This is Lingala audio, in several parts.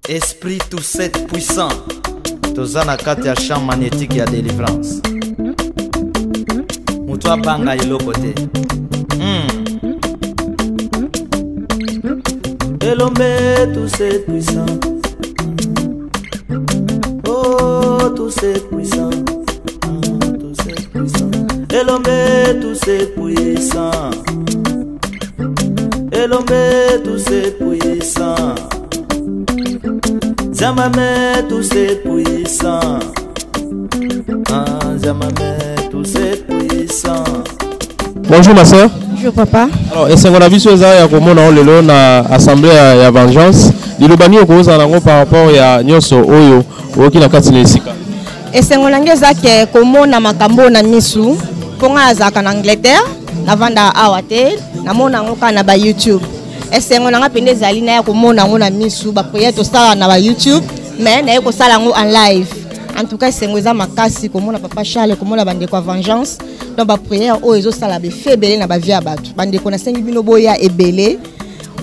Esprit tout cette puissant. Tozana kati ya champ magnétique ya délivrance. Mutua banga ilo côté. Elombe tout cette puissant. Oh tout cette puissant. Tout cette puissant. Elombe tout cette puissant. Elombe tout cette puissant. Zamame tout c'est puissant. Zamame tout c'est puissant. Bonjour ma soeur. Bonjour papa. Alors, est-ce qu'on a vu ce ya komona lelo na assemblée ya vengeance? Dilobani okoza nango par rapport ya nyoso oyo oki na kati na esika. Est-ce qu'on a ngeza ke komona makambo na misu ponga azaka na Angleterre na vanda awate na mona ngoka na ba YouTube. Est-ce qu'on a pende zali na ya komona ngona misu ba prière to sala na ba YouTube mais na ko sala ngo en live. En tout cas c'est ngoza makasi komona papa Charles komona bande kwa vengeance donc ba prière o ezo sala be febele na ba via batu bande ko na sengi bino boya ebele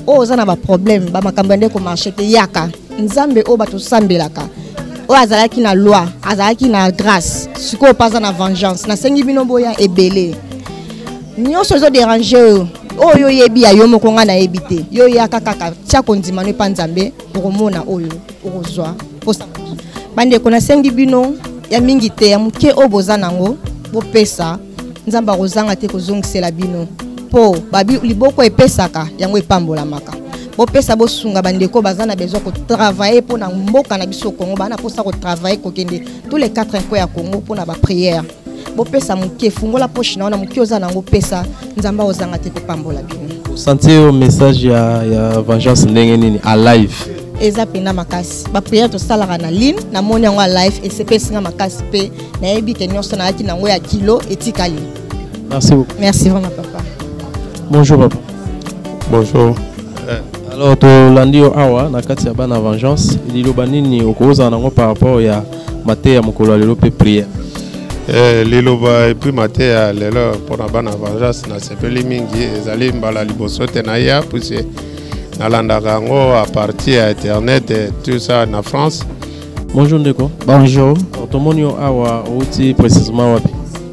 o za na ba problème ba makambo ndeko marché te yaka nzambe o bato sambelaka o azalaki na loi azalaki na grâce siko paza na vengeance na sengi bino boya ebele nyonso zo déranger oyo yebi ya yo moko nga na ebite yo yaka kaka tia kondima ne panzambe okomona oyo okozwa posa bande kona sengi bino ya mingi te ya muke oboza nango bo pesa nzamba kozanga te kozongisela bino po babi liboko epesaka yango epambola maka bo pesa bo sunga bande ko bazana besoin ko travailler pour na mboka na biso Congo bana posa ko travailler ko kende tous les 4 fois ya Congo pour na ba prière bo pesa muke fungola poche na muke ozana ngo pesa nzamba ozanga te ko pambola bino. Sentez au message ya vengeance ndenge nini a live. Eza pena makasi ba prière to sala na ligne na moni yango live et c'est singa makasi pe na yebi ke nyonso na yaki nango ya kilo etikali. Merci beaucoup. Merci vraiment papa. Bonjour papa. Bonjour. Alors to landio awa na kati ya bana vengeance liloba nini okoza nango par rapport ya mate ya mokolo lelo pe prière. Liloba et puis maté à lelo pour na bana vengeance na sepeli mingi ezali mbala liboso te na ya puisque na landaka ngo à partir à internet et tout ça na France. Bonjour Ndeko. Bonjour. Otomonio awa outi précisément wapi?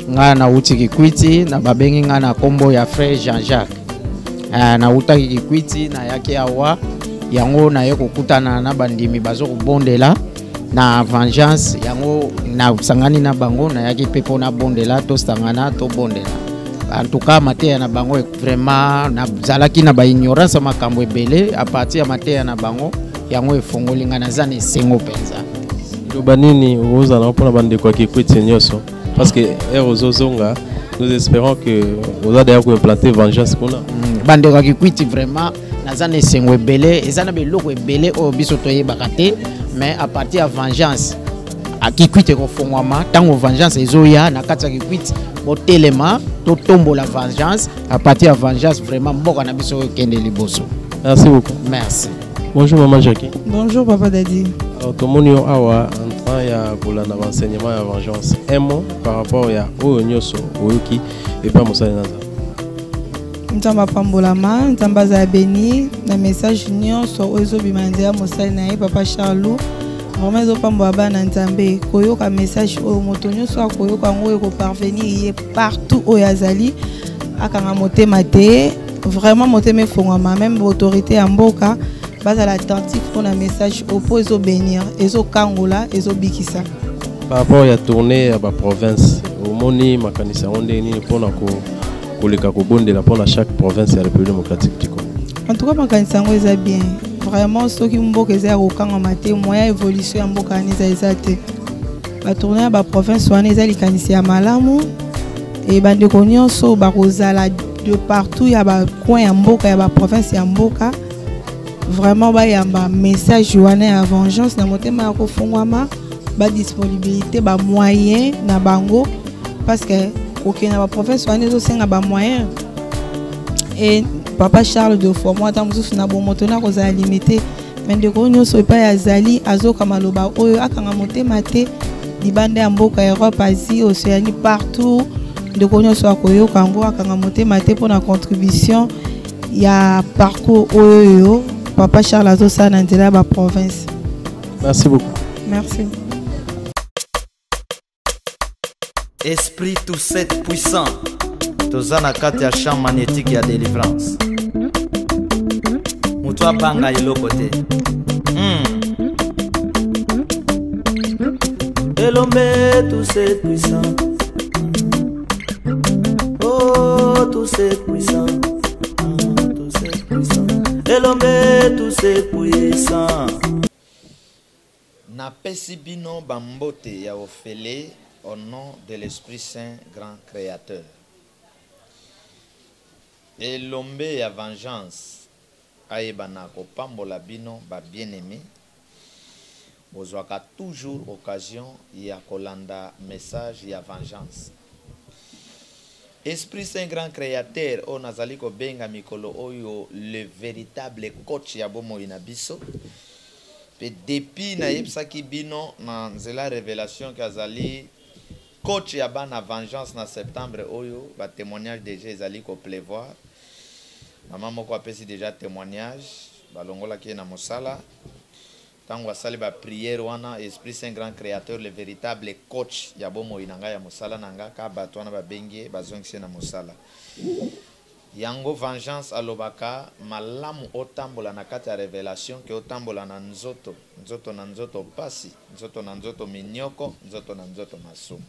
Nga na uti Kikwiti na babengi nga na kombo ya frère Jean-Jacques. Na uta Kikwiti na yake awa yango na ye kokutana na bandimi bazo kubondela na vengeance yango na sangani na bango na yaki pepo na bondela to sangana to bondela. En tout cas matéya na bango vraiment na zalaki na ba ignorance makambo ebele à partir ya matéya na bango yango efongoli nga na zane sengo penza. Liloba nini oza na pona bande kwa Kikwiti nyoso parce que Erozozonga nous espérons que vous allez implanter vengeance kuna. Bande kwa Kikwiti vraiment na zane sengo ebele ezana beloko ebele o biso toyebaka te mais à partir ya vengeance a Kikwiti ko fongwama tango vengeance ezoya na kati ya Kikwiti botelema to tombo la vengeance à partir ya vengeance vraiment mboka na biso kende liboso. Merci beaucoup. Merci. Bonjour maman Jackie. Bonjour papa Daddy. Alors tomonio awa en train ya kolanda enseignement ya vengeance un mot par rapport ya oyo nyoso oyoki et pas mosali naza. Ntamba pambolama ntamba za béni na message nyonso ozo bimandea mosali na ye papa Charles vraiment zo pambo bana nzambe koyoka message o moto nyonso akoyoka ngo ko parvenir ye partout o yazali akanga motema te vraiment motema fongama même autorité ya mboka bazala attentif pour un message opposé au bénir ezo kangola ezo bikisa par rapport ya tournée à la province au moni makanisa onde nini pona ko koleka ko bondela pona chaque province ya République démocratique du Congo. En tout cas makanisa ngo eza bien vraiment ce qui mboka eza ko kangama te moya évolution ya mboka niza eza te la tournée à la province wana eza likanisi ya malamu et bande ko nyonso ba kozala de partout ya ba coin ya mboka ya ba province ya mboka. Vraiment ba yamba message wana ya vengeance na motema ya kofungwama ba disponibilité ba moyen na bango parce que aucun na ba province wana zo senga ba moyen et papa Charles de fois moi tant mususu na bomoto na kozala limité mais de ko nyonso pa ya zali azoka maloba oyo akanga motema te libanda ya mboka Europe Asie Océanie partout de ko nyonso akoyoka ngo akanga motema te pour na contribution ya parcours oyo papa Charles Azosa na nzela ba province. Merci beaucoup. Merci. Esprit tout sept puissant. Tozana kati ya champ magnétique ya délivrance. Mutu abanga iloko te. Elombe tout sept puissant. Oh tout sept puissant. Tout sept puissant. Elombe tout sept puissant. Napesi bino bambote ya ofele au nom de l'Esprit Saint, grand créateur. Elombe ya vengeance ayebana kopambola bino ba bien-aimé. Bozwaka toujours occasion ya kolanda message ya vengeance. Esprit Saint, grand créateur, o nazali ko benga mikolo oyo le véritable coach ya bomoi na biso. Pe depuis na yebsaki bino na nzela révélation kazali coach ya bana vengeance na septembre oyo ba témoignage déjà ezali ko prévoir. Maman moko apesi déjà témoignage balongola ki na mosala. Tango asali ba prière wana Esprit Saint, grand créateur, le véritable coach ya bomoi nanga ya mosala nanga ka bato wana ba bengi bazongisi na mosala. Yango vengeance alobaka malamu otambola na kati ya révélation ke otambola na nzoto, nzoto na nzoto pasi, nzoto na nzoto minyoko, nzoto na nzoto masumu.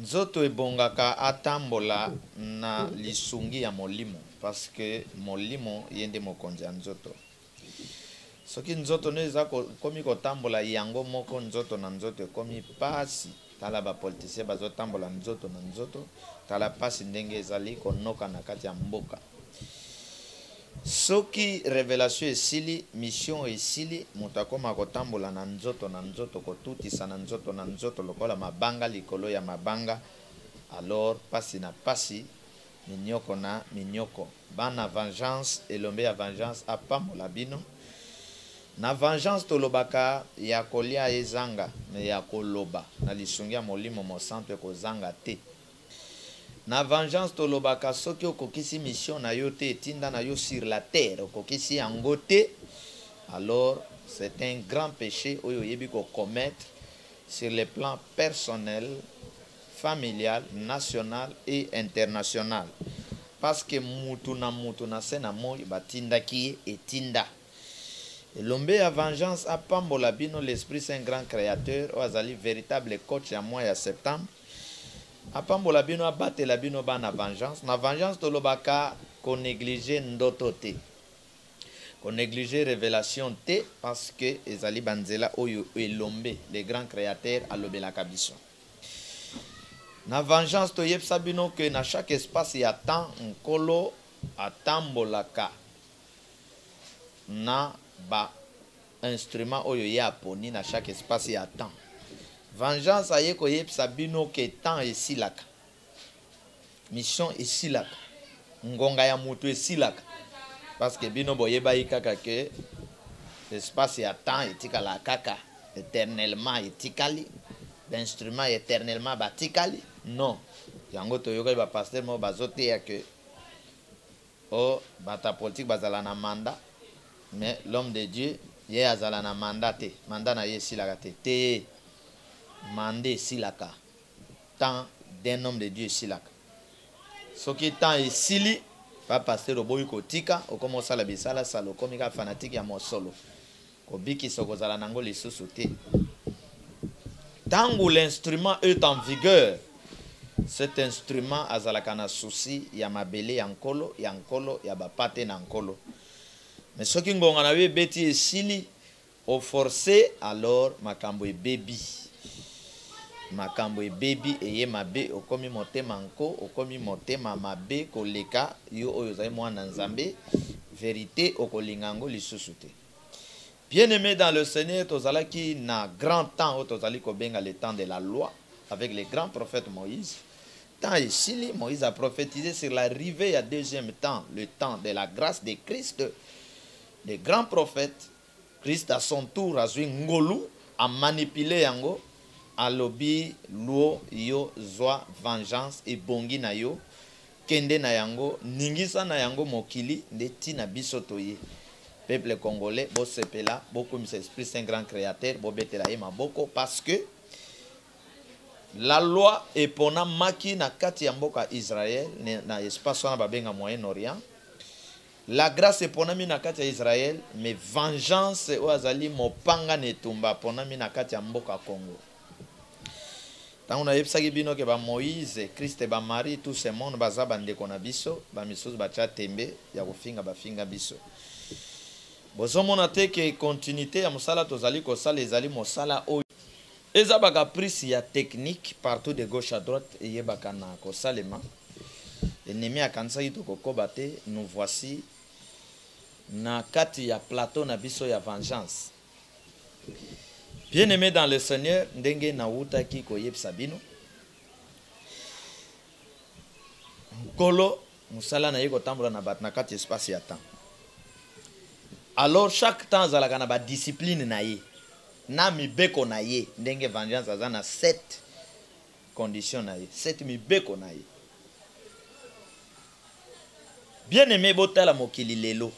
Nzoto ebongaka atambola na lisungi ya molimo parce que molimo yende mokonzi ya nzoto. Soki nzoto neza komi kotambola yango moko nzoto na nzoto komi pasi. Tala ba politicien bazo tambola nzoto na nzoto, tala pasi ndenge ezali konoka na kati ya mboka. Soki révélation esili, mission esili, mutakoma kotambola na nzoto kotutisa na nzoto lokola mabanga likolo ya mabanga. Alors pasi na pasi, minyoko na minyoko. Bana vengeance, elombe ya vengeance apambola bino. Na vengeance tolobaka ya kolia ezanga me ya koloba na lisungia molimo mosanto kozanga te. Na vengeance tolobaka soki okokisi mission na yo te etinda na yo sur la terre okokisi yango te, alors c'est un grand péché oyo yebi ko commettre sur le plan personnel, familial, national et international. Parce que mutu na sena moi batinda ki etinda. L'ombe à vengeance a pambola bino l'Esprit Saint, grand créateur, oazali véritable coach ya mois ya septembre. A pambola bino a battre la bino ba na vengeance. Na vengeance tolobaka ko négliger ndoto te. Ko négliger révélation te parce que ezali banzela oyo elombe le grand créateur alobela kabiso. Na vengeance to yebsa bino que na chaque espace ya temps nkolo atambolaka na ba instrument oyo ya poni na chaque espace ya temps. Vengeance aye ko yebsa bino ke temps esilaka. Mission esilaka. Ngonga ya mutu esilaka. Parce que bino boyeba kaka ke espace ya temps etikala kaka éternellement etikali. L'instrument éternellement batikali. Non. Yango toyoka ba pasteur mo bazote ya ke o bata politique bazala na mandat. Mais l'homme de Dieu, il a un mandat. Mandat na ye silaka te. Mandé silaka. Tant d'un homme de Dieu silaka. Ce qui est temps est sili, pas passer au boy kotika, au comme ça la bisala salo, comme il fanatique ya mo solo. Kobiki sokozala nango les sous-sautés. Tant où l'instrument est en vigueur, cet instrument azalaka na souci ya mabele yankolo, ya bapate nankolo. Mais ce qui ngonga na we beti esili au forcé alors makambo e baby. Makambo e baby eye mabe okomi motema nko okomi motema mabe koleka yo oyo zai mwana nzambe vérité okolingango lisusu te. Bien-aimé dans le Seigneur, tozalaki na grand temps tozali ko benga le temps de la loi avec le grand prophète Moïse. Tant esili Moïse a prophétisé sur l'arrivée à deuxième temps, le temps de la grâce de Christ. Le grand prophète, Christ à son tour a joué ngolu, a manipulé yango, a lobi luo yo zwa vengeance et bongi na yo, kende na yango, ningisa na yango mokili, nde tina biso toye. peuple congolais, bo sepela, beaucoup de esprit, c'est un grand créateur, bo betela yema boko, parce que la loi est pour maki na kati ya mboka Israël, na espace wana babenga Moyen-Orient. La grâce est pour na kati ya Israël, mais vengeance o azali mopanga netumba pour na kati ya mboka Congo. Tant on a yebisaki bino ke ba Moïse, Christ ba Marie, tout ce monde baza bandeko na biso, ba misusu bacha tembe ya kofinga bafinga biso. Bozomona te ke continuité ya mosala tozali kosala ezali mosala oyo eza ba caprice ya technique partout de gauche à droite et yebaka na kosalema. Ennemi akansaki tokokoba te, nous voici na kati ya plateau na biso ya vengeance. Bien aimé dans le Seigneur, ndenge na utaki koyebisa bino. Nkolo musala na yeko tambola na bat na kati espace ya temps. Alors chaque temps zalaka na ba discipline na ye. Na mibeko na ye, ndenge vengeance aza na 7 conditions na ye. 7 mibeko na ye. Bien aimé botala mokili lelo.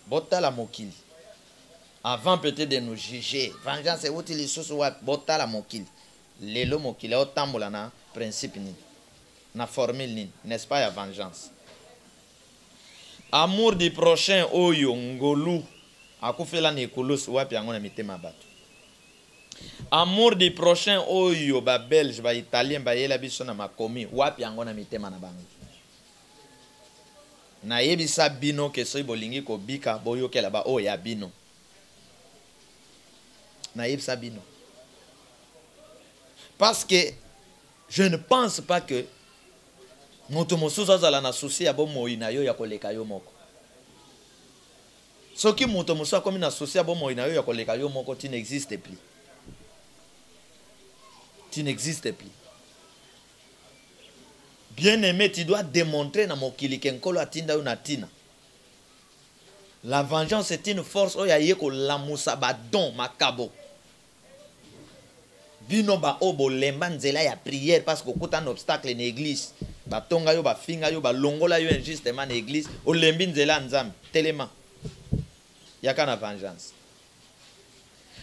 Botala mokili. Avant peut-être de nous juger, vengeance est utile les choses wa botala mokili. Lelo mokili o tambola na principe ni. Na formule ni, n'est-ce pas ya vengeance. Amour du prochain oyo ngolu akufela na ekolos wapi yango na mitema bato. Amour du prochain oyo ba belge ba italien ba yela biso na makomi wapi yango na mitema na bango. Na yebisa bino ke soy bolingi ko bika boyokela ba o ya bino. Na yebisa bino. Parce que je ne pense pas que moto mosusu azala na souci ya bomoi na yo ya koleka yo moko. Soki moto mosusu akomi na souci ya bomoi na yo ya koleka yo moko, tu n'existes plus. Tu n'existes plus. Bien aimé, tu dois démontrer na mokili kenkolo atinda yo na tina. La vengeance est une force oya yeko lamusa ba don makabo. Bino ba obo lemba nzela ya prière parce que kuta un obstacle en église. Ba tonga yo ba finga yo ba longola yo injustement en église. O lembi nzela nzambe. Telema. Yaka na vengeance.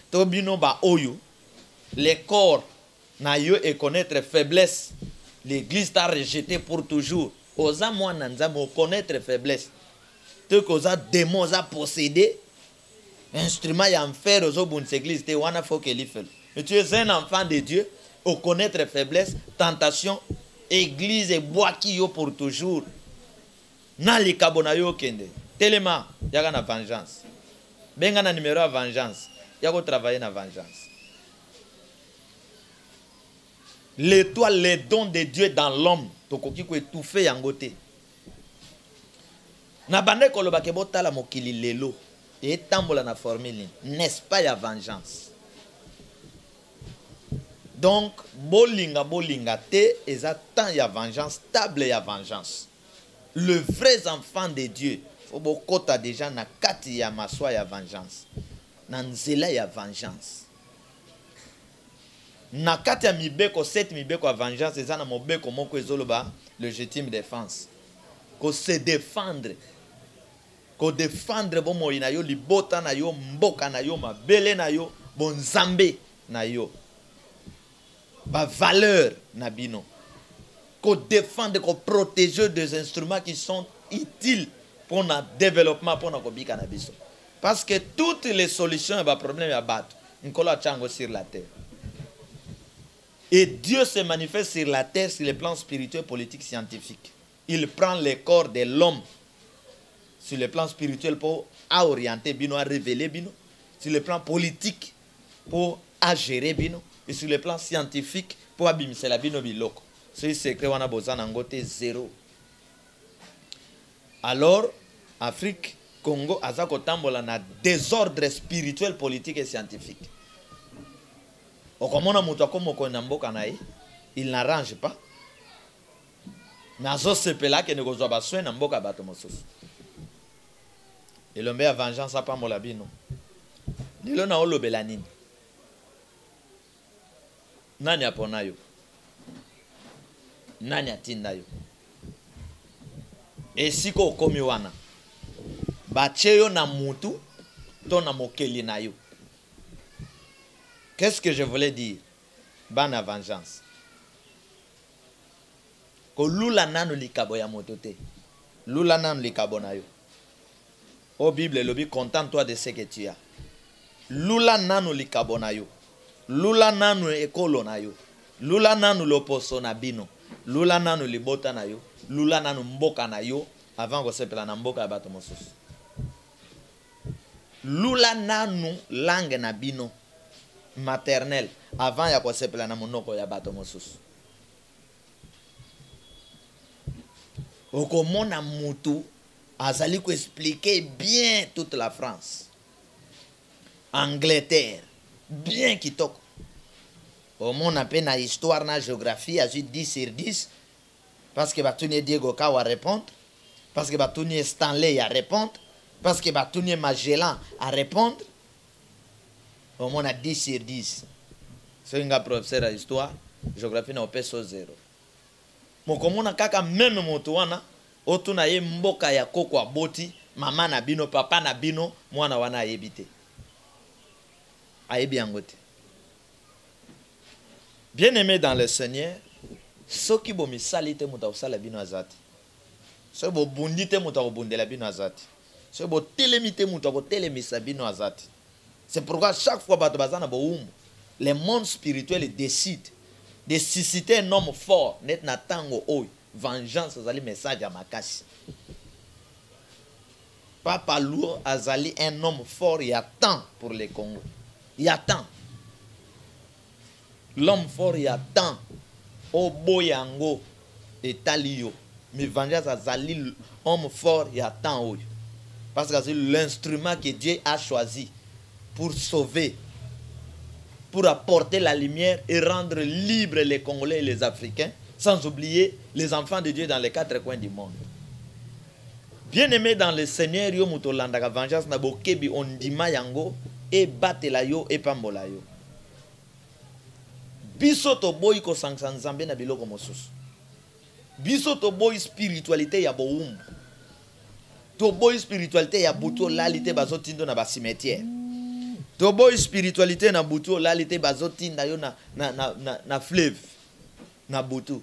To bino ba oyo. Les corps na yo et connaître faiblesse. L'église t'a rejeté pour toujours. Oza mwana nzambe o connaître faiblesse. Te koza démon oza possédé. Instrument ya enfer ozo bunse église te wana faut que li fait. Mais tu es un enfant de Dieu, au connaître faiblesse, tentation, église et bois qui yo pour toujours. Na li kabona yo kende. Telema, yaka na vengeance. Benga na numéro à vengeance. Yako travailler na vengeance. L'étoile, les dons de Dieu dans l'homme, tokoki ko étouffer yangote. Na bande koloba ke botala mokili lelo et tambola na formule, n'est-ce pas ya vengeance? Donc, bolinga te, eza tant ya vengeance, table ya vengeance. Le vrai enfant de Dieu, faut bokota déjà na kati ya maswa ya vengeance. Na nzela ya vengeance. Na kati ya mibeko, 7 mibeko ya vengeance, eza na mobeko moko ezoloba légitime défense. Ko se défendre. Ko défendre bo moi na yo libota na yo, mboka na yo, mabele na yo, bonzambe na yo. Ba valeur nabino. Qu'on défende, qu'on protège des instruments qui sont utiles pour notre développement, pour notre cannabis. Parce que toutes les solutions et les problèmes à battre, nous sommes sur la terre. Et Dieu se manifeste sur la terre sur le plan spirituel, politique, scientifique. Il prend le corps de l'homme sur le plan spirituel pour orienter bino, à révéler bino, sur le plan politique pour gérer bino. Et sur le plan scientifique, pour abimser la bino biloko. Ce secret, on a besoin d'un côté zéro. Alors, Afrique, Congo, Azako Tambola, na désordre spirituel, politique et scientifique. Il n'arrange pas. Nazo sepela que ne gozo baswe na mboka bato mosusu. Elombe ya vengeance apa mola bino. Lelo na olobela nini? Nani apona yo? Nani atinda yo? Et si ko komi wana, bacheyo na mutu to na mokeli na yo. Qu'est-ce que je voulais dire? Bana vengeance. Ko lula nanu likabo ya moto te. Lula nanu likabo na yo. Au Bible, lobi, contente-toi de ce que tu as. Lula nanu likabo na yo. Lula nanu ekolo na yo. Lula nanu loposo na bino. Lula nanu libota na yo. Lula nanu mboka na yo. Avant ko sepela na mboka ya bato mosusu. Lula nanu langue na bino. Maternel. Avant ya ko sepela na monoko ya bato mosusu. Okomona mutu azali ko expliquer bien toute la France. Angleterre. Bien kitoko. Omona pe na histoire na géographie a 10 sur 10 parce que batuni Diego Kawa répondre, parce que batuni Stanley a répondre, parce que batuni Magellan a répondre. Omona 10 sur 10. C'est un professeur d'histoire, géographie na opeso 0. Mokomona kaka même moto wana otuna ye mboka ya koko aboti mama na bino papa na bino mwana wana ayebite. Ayebi yangote. Bien-aimé dans le Seigneur, ceux qui bo misali te muta osala bino azati. Ceux bo bundi te muta obundela bino azati. Ceux bo telemite muta ko telemisa bino azati. C'est pourquoi chaque fois bato bazana bo umbu, le monde spirituel décide de susciter un homme fort, net na tango oy, vengeance azali message à makasi. Papa Lourd azali un homme fort, il y a temps pour les Congo. Il y a temps. L'homme fort, il y a temps. Au boyango et talio. Mais vengeance azali homme fort, il y a temps oy. Parce que c'est l'instrument que Dieu a choisi pour sauver, pour apporter la lumière et rendre libres les Congolais et les Africains, sans oublier les enfants de Dieu dans les 4 coins du monde. Bien-aimé dans le Seigneur, yo mutolandaka vengeance na bokebi ondima yango et batela yo et pambola yo. Biso to boy ko sangsa nzambe na biloko mosusu. Biso to boy spiritualité ya boumbu. To boy spiritualité ya buto lalite bazotindo na ba cimetière. To boy spiritualité na butu lalite bazotinda yo na fleuve na butu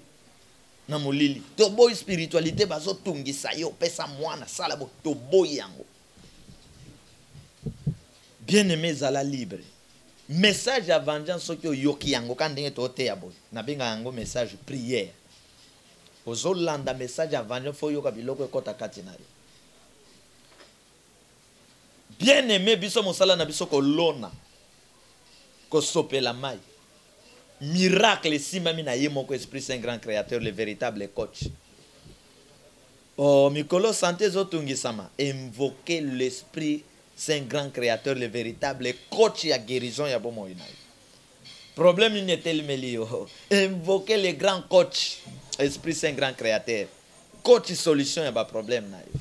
na molili. To boy spiritualité bazotungisa yo pesa mwana sala bo to boy yango. Bien-aimé zala libre. Message à vengeance sokyo yoki yango kandenge to te ya boy. Na benga yango message prière. Ozolanda message à vengeance fo yoka biloko ekota kati na yo. Bien-aimé, biso mosala na biso kolona ko sopela mai. Miracle simami na ye moko Esprit Saint grand créateur, le véritable coach. Oh, mikolo santé zotungisama, invoquer l'Esprit Saint grand créateur, le véritable coach ya guérison ya bomo inayo. Problème inetel melio. Invoquer le grand coach, Esprit Saint grand créateur. Coach solution ya ba problème na yo.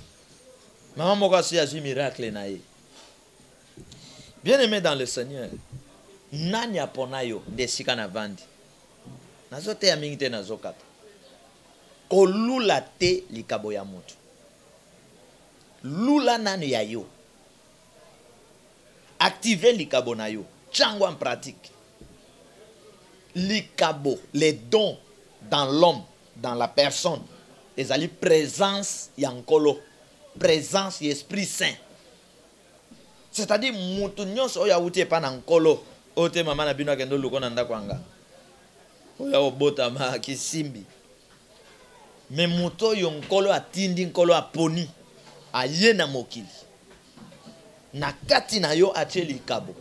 Maman moko si azu miracle na ye. Bien-aimé dans le Seigneur, nani aponayo desika na vandi. Nazote ya mingi te nazokata. Kolula te likabo ya moto. Lula nani ya yo. Activez likabo na yo. Chango en pratique. Likabo, les dons dans l'homme, dans la personne. Ezali présence yankolo. Présence y'Esprit Saint. C'est-à-dire, mutu nyonso oya uti epa na nkolo. Ote mama na bino akendo luko na ndako anga. Oya obota ma kisimbi. Me mutu oyo nkolo atindi nkolo aponi. Aye na mokili. Na kati na yo atie likabo.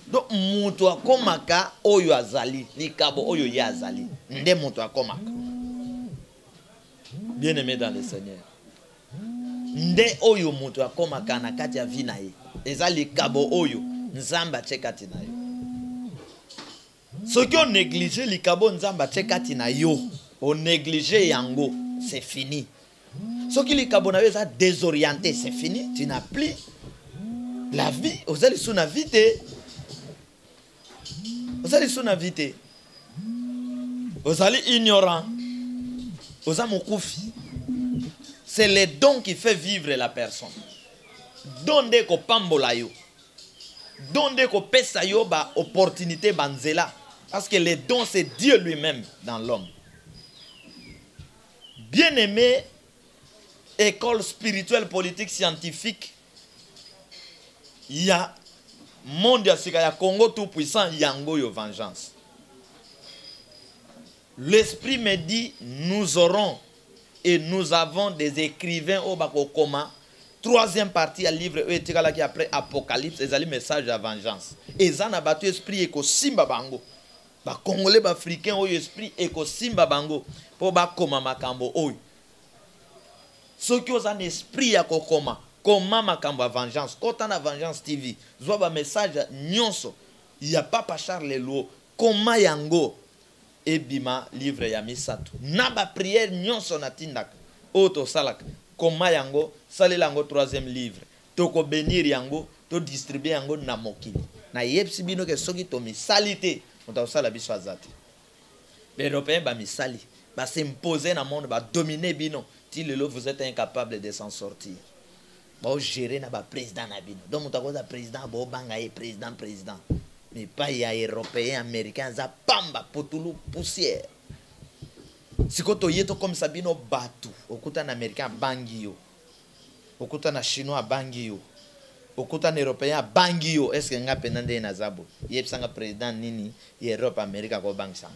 Donc mutu akomaka oyo azali. Likabo oyo ye azali. Nde mutu akomaka. Bien-aimé dans le Seigneur. Nde oyo mutu akomaka na kati ya vie na ye. Eza likabo oyo nzamba tche kati na yo. Soki on néglige likabo nzamba tche kati na yo, on néglige yango, c'est fini. Soki likabo na yo eza désorienté, c'est fini, tu n'as plus la vie. Ozali sous na vie te. Ozali sous na vie te. Ozali ignorant. Oza mokufi. C'est le don qui fait vivre la personne. Don de ko pambola yo. Don de ko pesa yo ba opportunité banzela. Parce que le don c'est Dieu lui-même dans l'homme. Bien-aimé, école spirituelle, politique, scientifique, il y a monde ya Congo tout puissant, yango yo vengeance. L'esprit me dit, nous aurons et nous avons des écrivains au Bakokoma. Troisième partie à livre qui après Apocalypse, ils ont message de vengeance. Ils ont abattu l'esprit et simba bango. Ba Congolais, ba Africains, au esprit et simba bango. Pour ba koma makambo oy. Ceux qui ont un esprit à kokoma. Comment makambo a vengeance. Quand on a vengeance TV, zoa ba message nyonso. Il n'y a pas Charles Lelo. Comment yango. Et bima livre ya misato. Naba prière nyonso na tindak. Oto salak. Koma yango salelango troisième livre. Toko bénir yango, to distribuer yango na mokili. Na yepsi bino ke soki to misalite, on sala biso azati. Les Européens ba misali, ba s'imposer na monde, ba dominer bino. Ti lelo vous êtes incapable de s'en sortir. Ba gérer na ba président na bino. Donc mutako za président bo banga e président. Mais pas ya Européens, Américains, za pamba, potulu, poussière. Si koto yeto comme Sabino batu, okuta na Américain bangi yo. Okuta na Chinois bangi yo. Okuta na Européen bangi yo. Est-ce que nga penande na zabo? Yep sanga président nini, Europe, America ko bangi sanga.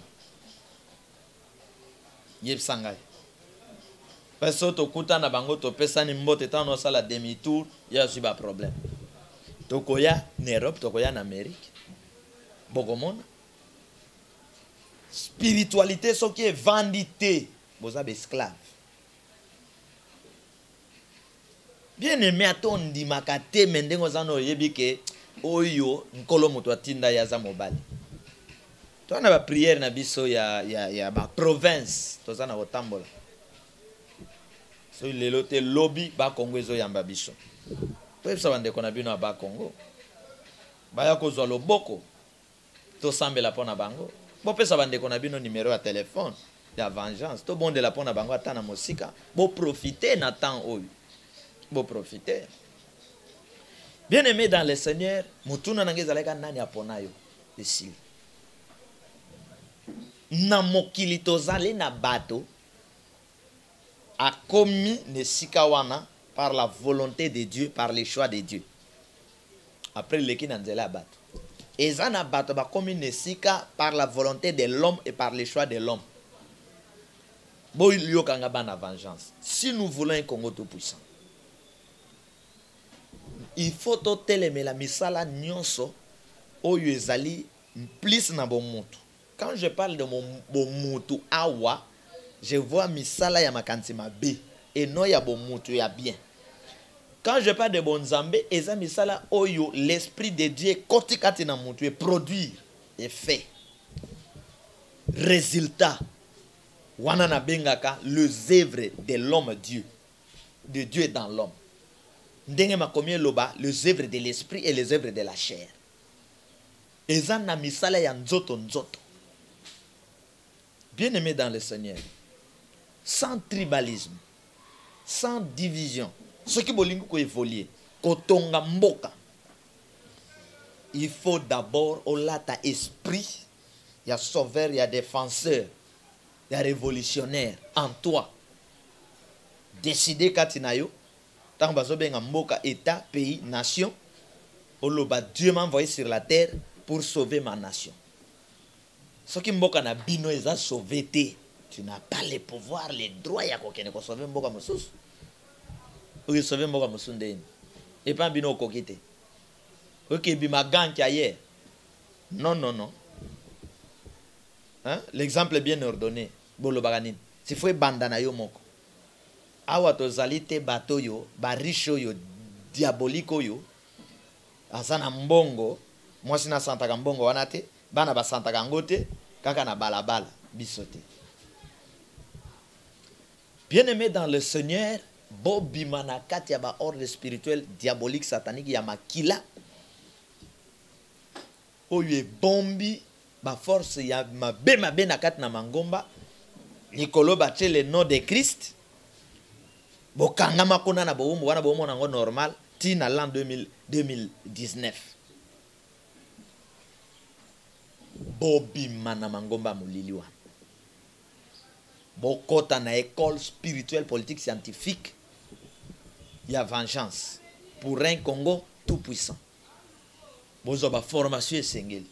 Yep sanga. Parce que okuta na bango to pesa ni mbote tano sala demi-tour, ya suba problème. Tokoya na Europe, tokoya na Amérique. Bogomona. Spiritualité, ce qui est vandité, vous avez esclaves. Bien aimé, à ton dit makate, mendengo zano yebike, oyo, nkolo moto atinda yaza mobali. Toi, na ba prière na biso ya ba province, to zana otambola. So lelo te lobby ba Congo ezo yamba biso. To epsa bande kona bino ba Congo. Ba ya ko zwa loboko. To sambela pona bango. Bo pesa bande kona bino numéro à téléphone. La vengeance. To bonde la pona bango atana mosika. Bo profiter na temps oyo. Bo profiter. Bien aimé dans le Seigneur, mutuna nangeza leka nani apona yo. Ici. Na mokili tozali na bato a commis ne sikawana par la volonté de Dieu, par le choix de Dieu. Après le qui nanzela bato. Et ça n'a pas commis ne sika par la volonté de l'homme et par le choix de l'homme. Bon, il y a une vengeance. Si nous voulons un Congo tout puissant, il faut télémer la misala nyonso o yezali plus na bon mutu. Quand je parle de mon mutu awa, je vois misala ya makantima B et non ya bon mutu ya bien. Quand je parle de bon Zambé, eza misala oyo l'esprit de Dieu kotikati na mutu et produire et fait. Résultat wana na bengaka les œuvres de l'homme Dieu. De Dieu dans l'homme. Ndenge makomie loba les œuvres de l'esprit et les œuvres de la chair. Eza na misala ya nzoto nzoto. Bien aimé dans le Seigneur, sans tribalisme, sans division, ce qui bolingo ko évoluer, kotonga mboka, il faut d'abord olata esprit, il y a sauveur, il y a défenseur, il y a révolutionnaire en toi. Décider katinayo, tant bazo benga mboka, état, pays, nation, oloba Dieu m'a envoyé sur la terre pour sauver ma nation. Ce qui mboka na bino eza sauvé te. Tu n'as pas le pouvoir, les droits ya kokene ko sauver mboka mosusu. Ou sauver mboka mosusu ndeni. Et pas bino kokite. OK bima ganki ailleurs. Non non non. Hein? L'exemple est bien ordonné. Bolo baganine. Si faut bandana yo moko. Awa tozali te bato yo, ba riche yo, diabolique yo. Asana mbongo, moi sina santaka mbongo wana te. Bana ba santaka ngote kaka na balabala bisote. Bien-aimé dans le Seigneur, bobi manakati ya ba ordre spirituel diabolique satanique ya makila. Oye bombi ba force ya mabe nakati na mangomba. Nikolo bache le nom de Christ. bokangama kuna na boumbu wana boumbu nango normal ti na l'an 2019 bobima na mangomba molili wana bokota na école spirituelle politique scientifique ya vengeance pour un Congo tout puissant bozo ba formation esengeli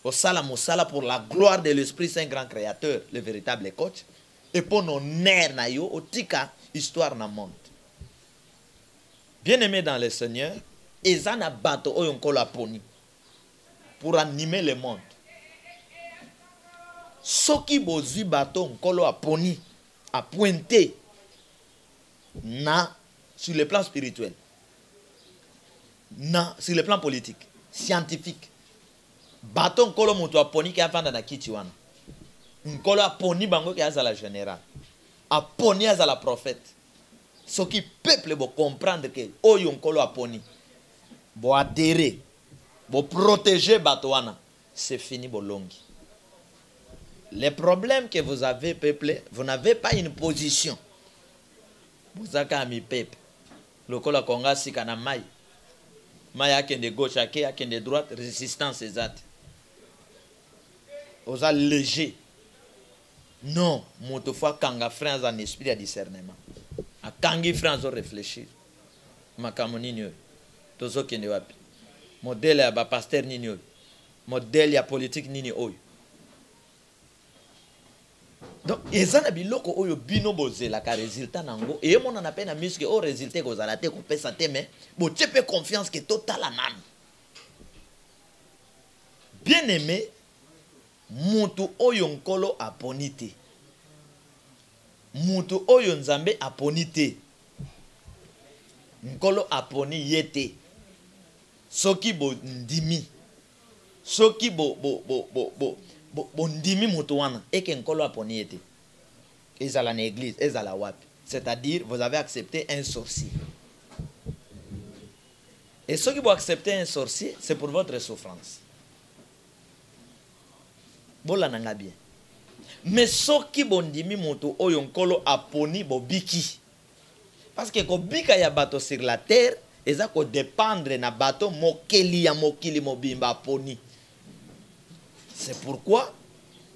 osala mosala pour la gloire de l'Esprit Saint grand créateur le véritable coach et pour l'honneur na yo otika histoire na monde bien aimé dans le Seigneur ezana bato oyo nkolo aponi pour animer le monde soki bozwi bato nkolo aponi a pointé na sur le plan spirituel na sur le plan politique scientifique bato nkolo mutu aponi ki afanda na kiti wana nkolo aponi bango ki azala général aponi azala prophète soki peuple bo comprendre que oyo nkolo aponi bo adhérer bo protéger bato wana c'est fini bolongi. Les problèmes que vous avez peuple, vous n'avez pas une position. Vous avez mis peuple. Le Kola Konga si kana mai. Mai a de gauche, a de droite, résistance exacte. Vous avez léger. Non, mon fois kanga frère en esprit de discernement. A kangi frère en réfléchir. Makamoni nyo. Tozo kende wapi. Modèle ya ba pasteur nini oyo. Modèle ya politique nini oyo. Donc, ezana biloko oyo bino bozela ka résultat nango et mon na peine musque au résultat ko zala te ko pesa te mais bo tiepe confiance que total anan. Bien aimé, mutu oyo nkolo aponite. Mutu oyo nzambe aponite. Nkolo aponi yete. Soki bo ndimi. Soki bo ndimi mutu wana eke nkolo aponi yete. Ezala na église, ezala wapi. C'est-à-dire, vous avez accepté un sorcier. Et ceux qui vont accepter un sorcier, c'est pour votre souffrance. Bola nanga bien. Mais ceux qui vont ndimi mutu oyo nkolo aponi bo biki. Parce que ko bika ya bato sur la terre, eza ko dépendre na bato mokeli ya mokili mobimba aponi. C'est pourquoi,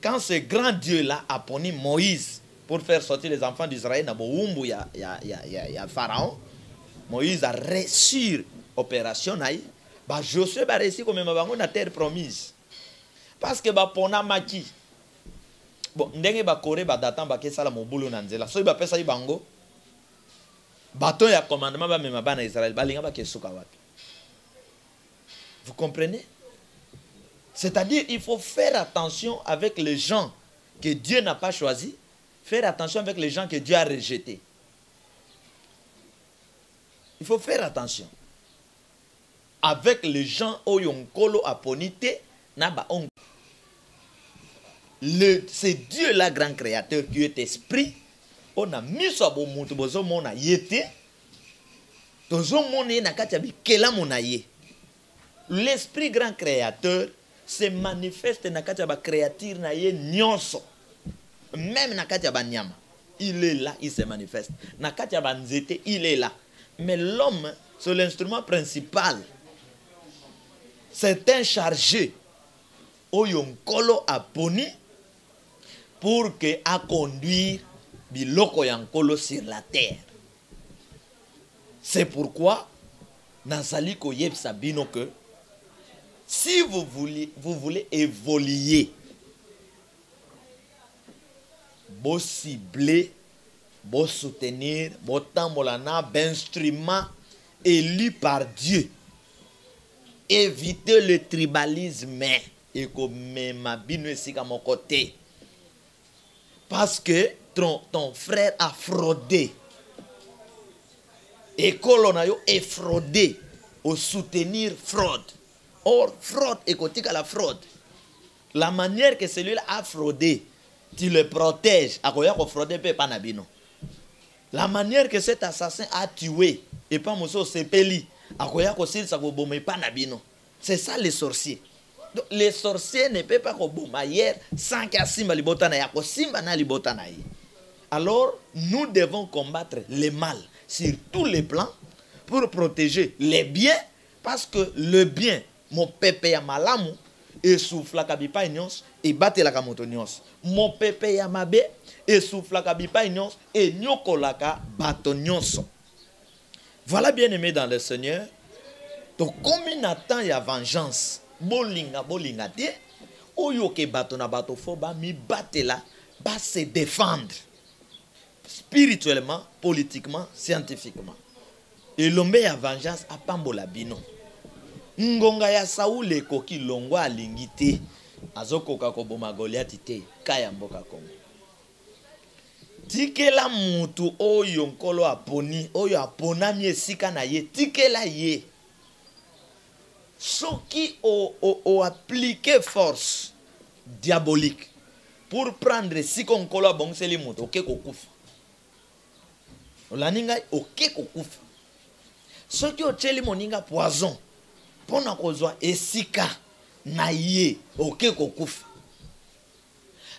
quand ce grand Dieu-là a poni Moïse pour faire sortir les enfants d'Israël dans Boumbu, il y a Pharaon, Moïse a réussi l'opération, Josué a réussi comme dans la terre promise. Parce que pona maki. Bon, ndenge ba kore ba datan ba kesala mobulu na nzela. So ba pesa ibango. Bato ya commandement ba mema bana Israël ba linga ba kesuka wapi. Vous comprenez? C'est-à-dire, il faut faire attention avec les gens que Dieu n'a pas choisis, faire attention avec les gens que Dieu a rejetés. Il faut faire attention avec les gens oyonkolo aponite naba on. C'est Dieu là grand créateur qui est esprit. On a mis ça bon monde bozo mona yete. Tozo mona na kati kela mona ye. L'esprit grand créateur se manifeste na kati ba créature na ye nyonso. Même na kati ba nyama. Il est là, il se manifeste. Na kati ba nzete, il est là. Mais l'homme, c'est l'instrument principal. C'est un chargé. Oyonkolo aponi pour que a conduire biloko yankolo sur la terre. C'est pourquoi Nazali ko yeb sabino que si vous voulez évoluer, vous cibler, vous soutenir, vous tambolana, d'instruments élus par Dieu. Évitez le tribalisme et comme ma bino ici à mon côté. Parce que ton frère a fraudé. Et Colonayo est fraudé au soutenir fraude. Or, fraude est côté à la fraude. La manière que celui-là a fraudé, tu le protèges. La manière que cet assassin a tué, et pas moso sepeli, c'est ça les sorciers. Donc, les sorciers ne peuvent pas bomber sans que simba libotana ya ko simba na libotana yi. Alors, nous devons combattre le mal sur tous les plans pour protéger les biens, parce que le bien, mon pépé ya malamu, et souffle la kabipa nyons, et batte la kamoto nyons. Mon pépé ya mabe, et souffle la kabipa nyons, et nyoko la ka bato nyons. Voilà, bien aimé dans le Seigneur. Donc, comme il attend ya vengeance, bolinga te, oyo ke bato na bato fo ba mi batte la, ba se défendre. Spirituellement, politiquement, scientifiquement. Et l'homme ya vengeance a pambola bino. Ngonga ya Saoul ekoki longwa alingite. Azokoka ko boma Goliath te kaya mboka Kongo. Tikela mutu oyo nkolo aponi, oyo aponami esika na ye, tikela ye. Soki o appliqué force diabolique pour prendre si nkolo abongiseli mutu oke kokufa. Olaninga oke kokufa. Soki ocheli moninga poison pona kozwa esika na ye oke kokufa.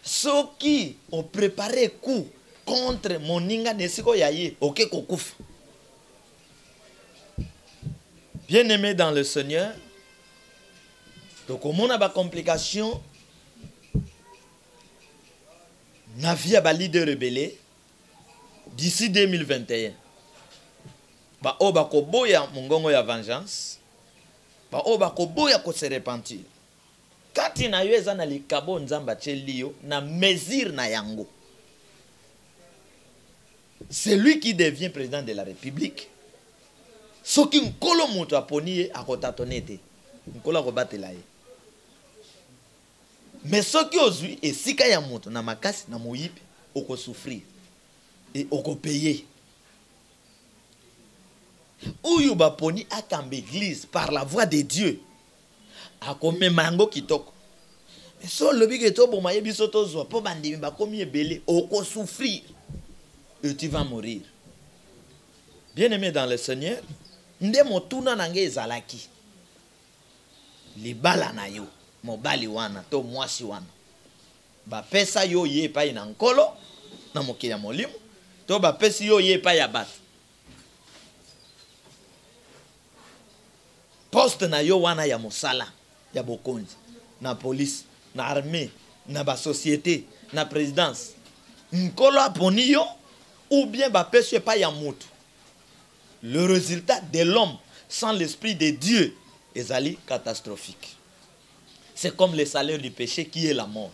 Soki o préparé coup contre moninga nesiko ya ye oke kokufa. Bien aimé dans le Seigneur, donc on a ba complication na vie ba leader rebelle d'ici 2021. Ba oba koboya mungongo ya vengeance. Ba oba koboya ko se repentir. Kati na yo eza na likabo nzamba tchelio na mesure na yango. C'est lui qui devient président de la République. Soki nkolo mutu aponi akotatonete. Nkolo akobatela ye. Mais soki ozui esika ya mutu na makasi na moyipe oko souffrir et oko payer. Oyo baponi akambe église par la voix de Dieu. Akome mango kitoko. Mais so lobi ke to boma yebiso to zo po bandimi bakomi ebele oko souffrir et tu vas mourir. Bien-aimé dans le Seigneur, nde motuna nange ezalaki. Libala na yo, mobali wana to mwasi wana. Ba pesa yo ye pa ina nkolo na mokili ya molimo, to ba pesa yo ye pa ya bat. Poste na yo wana ya mosala, ya bokonzi, na police, na armée, na ba société, na présidence. Nkolo aponi yo, ou bien ba pesa pa ya mutu. Le résultat de l'homme sans l'esprit de Dieu est allé catastrophique. C'est comme le salaire du péché qui est la mort.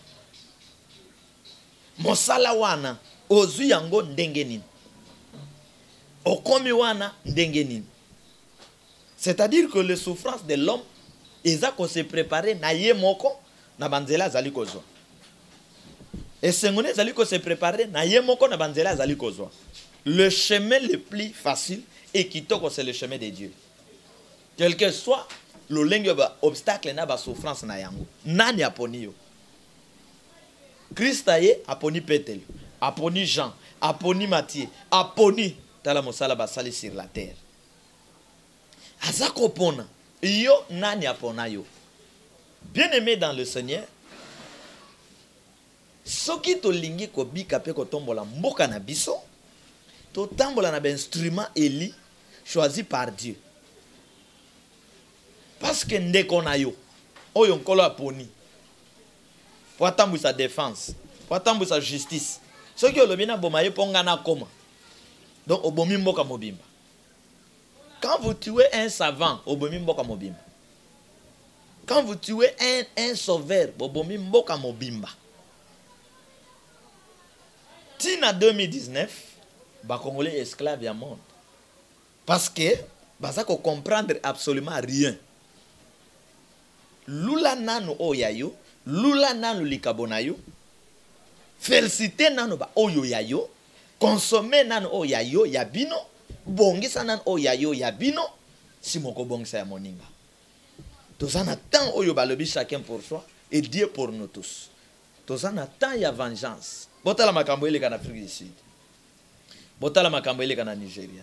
Mosala wana, ozu yango ndenge nini. Okomi wana ndenge nini. C'est-à-dire que les souffrances de l'homme, ils ont se préparer na ye moko na banzela zali kozwa. Et sengone zali ko se préparer na ye moko na banzela zali kozwa. Le chemin le plus facile et qui toque c'est le chemin de Dieu. Quel que soit le obstacle na ba souffrance na yango. Nani aponi yo. Christ aye aponi Pétel, aponi Jean, aponi Matthieu, aponi tala mosala basali sur la terre. Azako pona yo nani apona yo. Bien-aimé dans le Seigneur, soki to lingi ko bika pe ko tombola mboka na biso, to tambola na instrument eli choisi par Dieu. Parce que ndeko na yo oyo nkolo aponi. Pour attendre sa défense, pour attendre sa justice. Soki olobina bomaye ponga na koma. Donc obomi mboka mobimba. Quand vous tuez un savant, obomi mboka mobimba. Quand vous tuez un sauveur, obomi mboka mobimba. Tina 2019, ba Congolais esclaves ya monde. Parce que baza ko comprendre absolument rien. Lula nano oyayo, lula nano likabonayo, félicité nano ba oyo yayo, consommer nano oyayo yabino, bongisa nano oyayo yabino, si moko bongisa ya moninga. Tozana tant oyo balobi chacun pour soi et Dieu pour nous tous. Tozana tant ya vengeance. Botala makambo eleka na Afrique du Sud. Botala makambo eleka na Nigeria.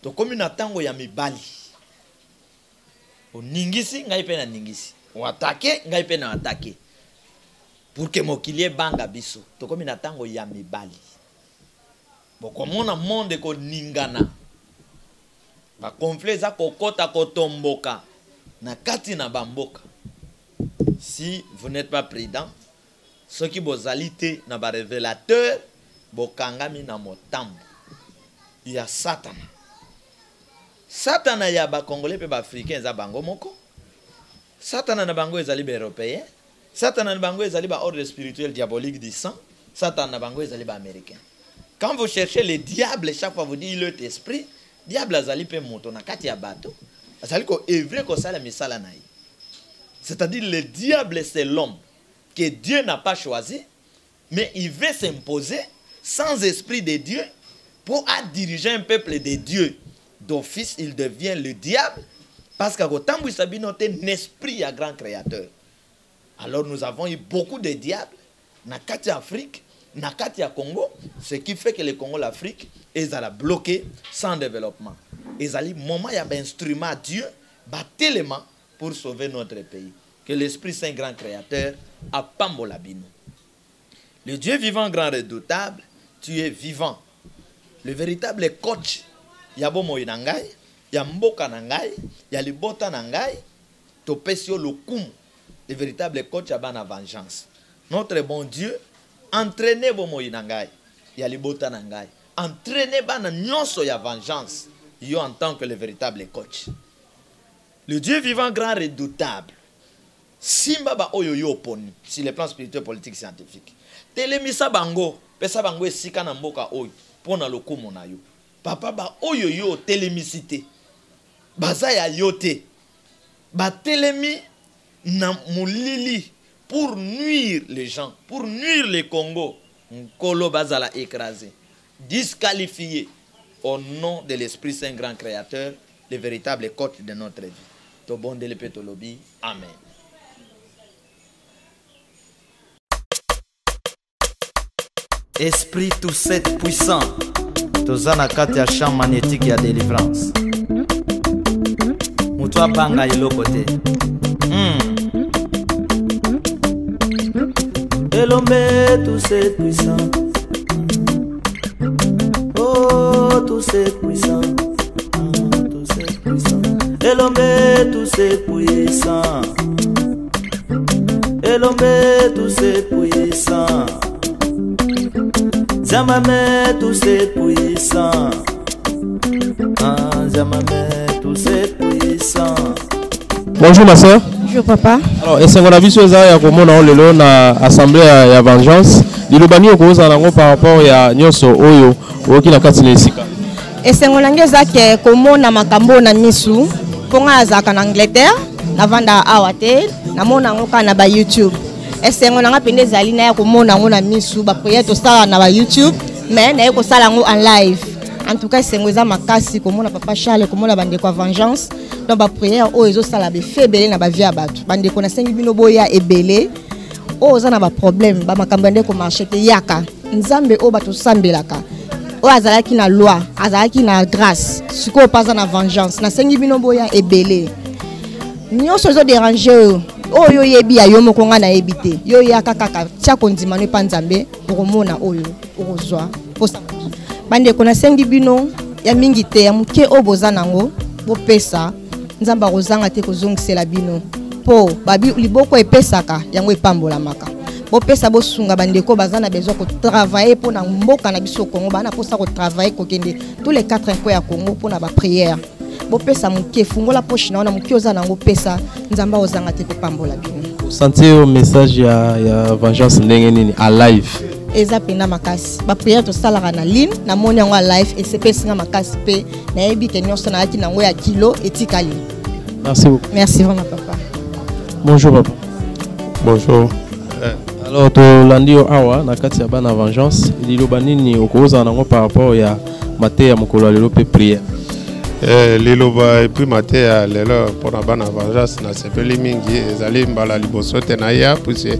To komi na tango ya mibali. O ningisi ngai pe na ningisi. O atake ngai pe na atake. Pour que mokilie banga biso. To komi na tango ya mibali. bokomona monde ko ningana ba conflit za kokota kotomboka na kati na bamboka. Si vous n'êtes pas prudent, ceux qui bozalité na ba révélateur bokangami na motambo. Il y a Satan. Satan ya ba congolais pe ba africain za bango moko. Satan na bango ezali ba européen. Satan na bango ezali ba ordre spirituel diabolique du sang. Satan na bango ezali ba américain. Quand vous cherchez le diable, chaque fois vous dites il est esprit, diable azali pe moto na kati ya bato. Azali ko evre ko sala misala na. C'est-à-dire le diable c'est l'homme que Dieu n'a pas choisi, mais il veut s'imposer sans esprit de Dieu pour diriger un peuple de Dieu. D'office, il devient le diable parce qu'à Gotambu Sabino est un esprit à grand créateur. Alors nous avons eu beaucoup de diables na kati Afrique, na kati Congo, ce qui fait que le Congo, l'Afrique, ils allaient bloquer sans développement. Ils allaient moment il y a un instrument à Dieu, tellement pour sauver notre pays. Que l'Esprit Saint grand créateur a pambolabino. Le Dieu vivant grand redoutable, tu es vivant. Le véritable coach, yabo moinangai, yamboka nangai, yalibota nangai, topesio lokum. Le véritable coach a ban vengeance. Notre bon Dieu, entraînez vos moinangai, yalibota nangai. Entraînez ban nyonso ya vengeance. Yo en tant que le véritable coach. Le Dieu vivant grand redoutable. Simba ba oyo yo poni sur le plan spirituel, politique, scientifique. Telemisa bango, pesa bango esika na mboka oyo pona lokumu na yo. Papa ba oyo yo telemisité. Baza ya yote. Ba telemi na mulili pour nuire les gens, pour nuire le Congo. Nkolo bazala écrasé, disqualifié au nom de l'Esprit Saint grand créateur, le véritable coach de notre vie. To bon de l'épétolobi. Amen. Esprit tout sept puissant, tozana kati ya champ magnétique ya délivrance. Mutwa banga ilo côté. Elombe tout sept puissant. Oh tout sept puissant. Tout sept puissant. Elombe tout sept puissant. Elombe tout sept puissant. Zamame tous ces puissants. Zamame tous ces puissants. Bonjour ma soeur. Bonjour papa. Alors, est-ce qu'on a vu ce ça comme on le na assemblée ya vengeance. Dilobani ko za nango par rapport ya nyoso oyo oki na kati na sika. Est-ce qu'on a za ke komo na makambo na misu ponga za kana Angleterre na vanda awate na mona ngoka na ba YouTube. Est-ce qu'on a pende zali na ya komona ngo na misu ba prière to sala na ba YouTube mais na ko sala ngo en live. En tout cas c'est ngoza makasi komona papa Charles komona bande ko vengeance donc ba prière o ezo sala be febele na ba via batu bande ko na sengi bino boya ebele o za na ba problème ba makambo ndeko marché te yaka nzambe o batu sambelaka o azalaki na loi azalaki na grâce siko pas na vengeance na sengi bino boya ebele nyonso zo déranger oyo yebi ya yo moko nga na ebite yo yaka kaka tia kondima no panzambe okomona oyo okozwa posa bande kona sengi bino ya mingi te ya muke oboza nango bopesa nzamba kozanga te kozongisela bino po babi liboko epesaka yango epambola maka bopesa bosunga bandeko bazana besoin ko travailler pour na mboka na biso Congo bana posa ko travailler ko kende tous les 4 ans ya Congo pour na ba prière bopesa muke fungola poche na muke oza nango pesa nzamba ozanga te ko pambola bino. Sentez au message ya vengeance ndenge nini a live. Eza pena makasi ba prière to sala na ligne na moni yango live et CPS nga makasi pe na yebi ke nyonso na yaki nango ya kilo etikali. Merci beaucoup. Merci vraiment papa. Bonjour papa. Bonjour. Alors to landio awa na kati ya bana vengeance liloba nini okoza nango par rapport ya mate ya mokolo lelo pe prière. Liloba et puis mate ya lelo pona bana vengeance na sepeli mingi ezali mbala liboso te na ya puisque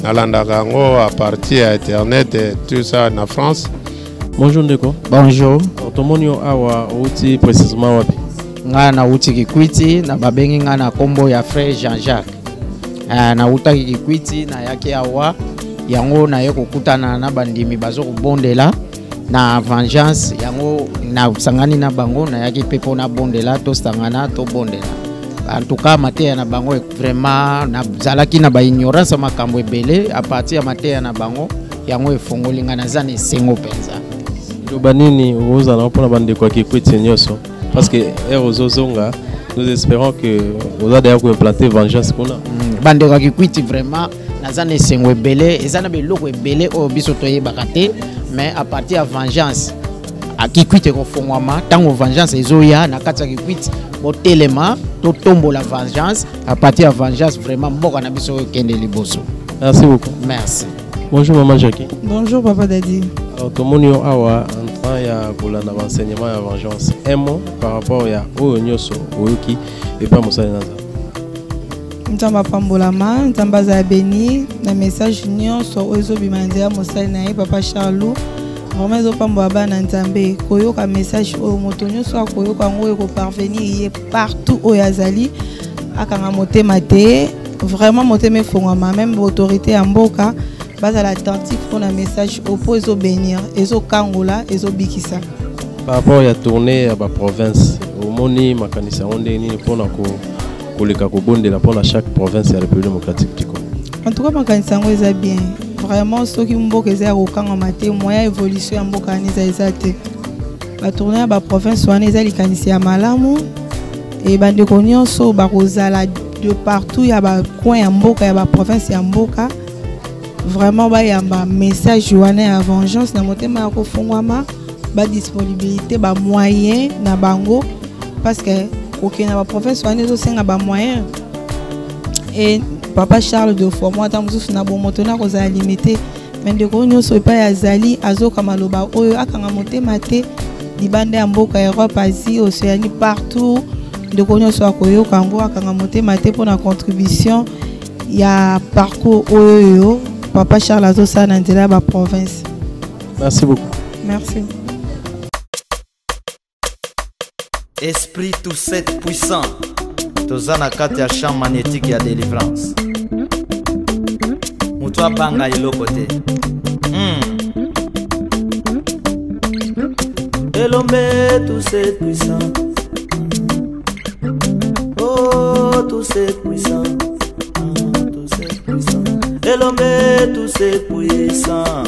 nalandaka yango à partir ya internet et tout ça na France. Bonjour ndeko. Bonjour. Tomoni awa outi précisément wapi? Nga na uti Kikwiti na babengi nga na kombo ya frère Jean-Jacques. Na uta Kikwiti na yake awa yango na ye kokutana na bandimi bazo kobondela na vengeance yango na sangani na bango na yaki pepo na bondela to sangana to bondela. En tout cas mateya na bango vraiment na zalaki na ba ignorance makambo ebele a partir ya mateya na bango yango efongoli nga na zane sengo penza. Loba nini ozala mpona bandeko ya Kikwiti nyonso parce que ozozonga nous espérons que vous allez implanter vengeance kuna bandeko ya Kikwiti vraiment na zane sengo ebele ezana beloko ebele o biso toyebaka te mais à partir ya vengeance a Kikwiti ko fongwama tango vengeance ezoya na kati ya Kikwiti botelema to tombo la vengeance à partir ya vengeance vraiment mboka na biso kende liboso. Merci beaucoup. Merci. Bonjour maman Jackie. Bonjour papa Daddy. Alors tout le monde awa en train ya kolanda enseignement ya vengeance un mot par rapport ya oyo nyoso oyoki et pas mosali naza. Ntamba pambolama ntamba za beni na message nyonso ozo bimanzia mosali na ye papa Charlot. Vraiment zo pambola bana nzambe koyoka message oyo moto nyonso akoyoka ngo ko parvenir ye partout au yazali akanga motema te vraiment motema fongama même autorité ya mboka bazala attentif pour un message opposé au bénir ezo kangola ezo bikisa par rapport à tournée à la province au moni makanisa onde ni pona ko koleka ko bondela pona chaque province ya République démocratique du Congo. En tout cas makanisa ngo eza bien vraiment ceux qui mboka eza ko kanga mate moya évolution ya mboka ni eza te ba tournée à la province wana eza likanisi ya malamu et bande ko nyonso ba kozala de partout ya ba coin ya mboka ya ba province ya mboka. Vraiment ba yamba message wana ya vengeance na motema ya kofungwama ba disponibilité ba moyen na bango parce que aucun na ba province wana zo senga ba moyen et papa Charles de fois moi tant mususu na bo moto na ko za limité mais de ko nyoso pa ya zali azoka maloba oyo akanga motema te libanda ya mboka Europe Asie Océanie partout de ko nyoso akoyoka ngo akanga motema te pour na contribution ya parcours oyo Papa Charles Azosa Nandela ba province. Merci beaucoup. Merci. Esprit tout cette puissant. Tozana kati ya champ magnétique ya délivrance. Mutwa banga ilo côté. Elombe tout cette puissant. Oh tout cette puissant. Tout c'est puissant. Et l'homme tout c'est puissant.